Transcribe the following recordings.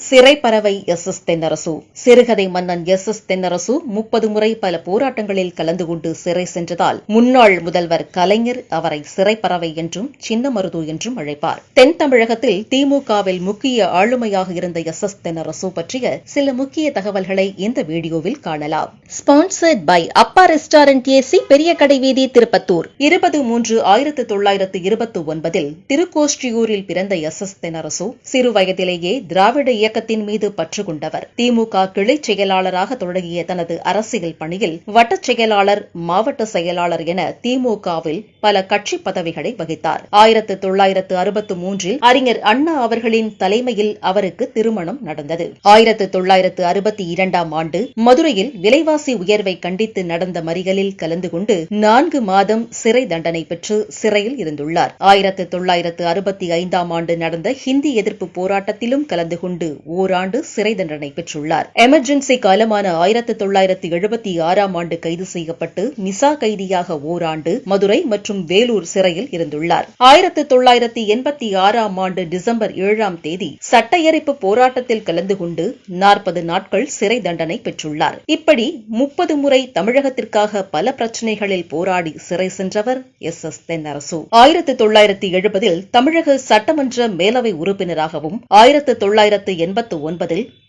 சிறைப்பறவை S Thennarasu. சிறுகதை மன்னன் S Thennarasu 30 முறை பல போராட்டங்களில் கலந்து கொண்டு சிறை சென்றதால் முன்னாள் முதல்வர் கலைஞர் அவரை சிறைப்பறவை என்றும் சின்னமருது என்றும் அழைப்பார். தென் தமிழகத்தில் திமுகவில் முக்கிய ஆளுமையாக இருந்த எஸ் தென்னரசு பற்றிய சில முக்கிய தகவல்களை இந்த வீடியோவில் காணலாம். ஸ்பான்சர்ட் பை அப்பா ரெஸ்டாரண்ட் ஏசி, பெரிய கடை வீதி, திருப்பத்தூர். 20/3/1929 திருக்கோஷ்டியூரில் பிறந்த எஸ் தென்னரசு சிறு வயதிலேயே திராவிட இயக்கத்தின் மீது பற்று கொண்டவர். திமுக கிளை செயலாளராக தொடங்கிய தனது அரசியல் பணியில் வட்டச் செயலாளர், மாவட்ட செயலாளர் என திமுகவில் பல கட்சி பதவிகளை வகித்தார். 1963 அறிஞர் அண்ணா அவர்களின் தலைமையில் அவருக்கு திருமணம் நடந்தது. 1962 ஆண்டு மதுரையில் விலைவாசி உயர்வை கண்டித்து நடந்த மறியலில் கலந்து கொண்டு 4 மாதம் சிறை தண்டனை பெற்று சிறையில் இருந்துள்ளார். 1965 ஆண்டு நடந்த ஹிந்தி எதிர்ப்பு போராட்டத்திலும் கலந்து கொண்டு ஓராண்டு சிறை தண்டனை பெற்றுள்ளார். எமர்ஜென்சி காலமான 1976 ஆண்டு கைது செய்யப்பட்டு மிசா கைதியாக ஓராண்டு மதுரை மற்றும் வேலூர் சிறையில் இருந்துள்ளார். 1986 ஆண்டு டிசம்பர் 7 சட்ட எரிப்பு போராட்டத்தில் கலந்து கொண்டு 40 நாட்கள் சிறை தண்டனை பெற்றுள்ளார். இப்படி 30 முறை தமிழகத்திற்காக பல பிரச்சினைகளில் போராடி சிறை சென்றவர் எஸ் தென்னரசு. 1970 தமிழக சட்டமன்ற மேலவை உறுப்பினராகவும் 1989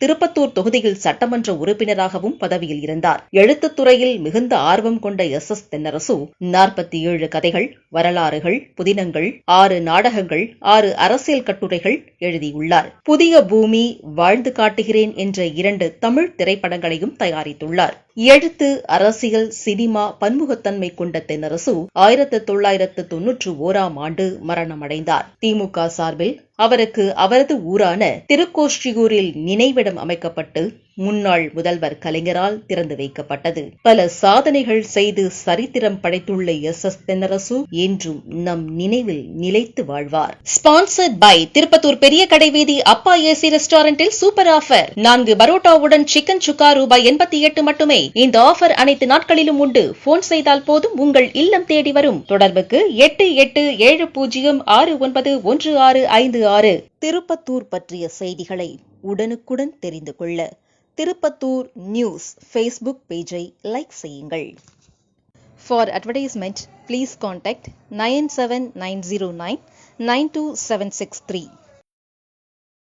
திருப்பத்தூர் தொகுதியில் சட்டமன்ற உறுப்பினராகவும் பதவியில் இருந்தார். எழுத்துத்துறையில் மிகுந்த ஆர்வம் கொண்ட எஸ் தென்னரசு 47 கதைகள், வரலாறுகள், புதினங்கள், 6 நாடகங்கள், 6 அரசியல் கட்டுரைகள் எழுதியுள்ளார். புதிய பூமி, வாழ்ந்து காட்டுகிறேன் என்ற 2 தமிழ் திரைப்படங்களையும் தயாரித்துள்ளார். எழுத்து, அரசியல், சினிமா பன்முகத்தன்மை கொண்ட தென்னரசு 1991 ஆண்டு மரணமடைந்தார். திமுக சார்பில் அவருக்கு அவரது ஊரான திருக்கோஷ்டியூரில் நினைவிடம் அமைக்கப்பட்டு முன்னாள் முதல்வர் கலைஞரால் திறந்து வைக்கப்பட்டது. பல சாதனைகள் செய்து சரித்திரம் படைத்துள்ள எஸ் தென்னரசு என்றும் நம் நினைவில் நிலைத்து வாழ்வார். ஸ்பான்சர்ட் பை திருப்பத்தூர் பெரிய கடை வீதி அப்பா ஏசி ரெஸ்டாரண்டில் சூப்பர் ஆஃபர். 4 பரோட்டாவுடன் சிக்கன் சுக்கா ரூபாய் 88 மட்டுமே. இந்த ஆஃபர் அனைத்து நாட்களிலும் உண்டு. போன் செய்தால் போதும், உங்கள் இல்லம் தேடி வரும். தொடர்புக்கு 8870691656. திருப்பத்தூர் பற்றிய செய்திகளை உடனுக்குடன் தெரிந்து கொள்ள திருப்பத்தூர் நியூஸ் ஃபேஸ்புக் பேஜை லைக் செய்யுங்கள். For advertisement, please contact 97909 92763.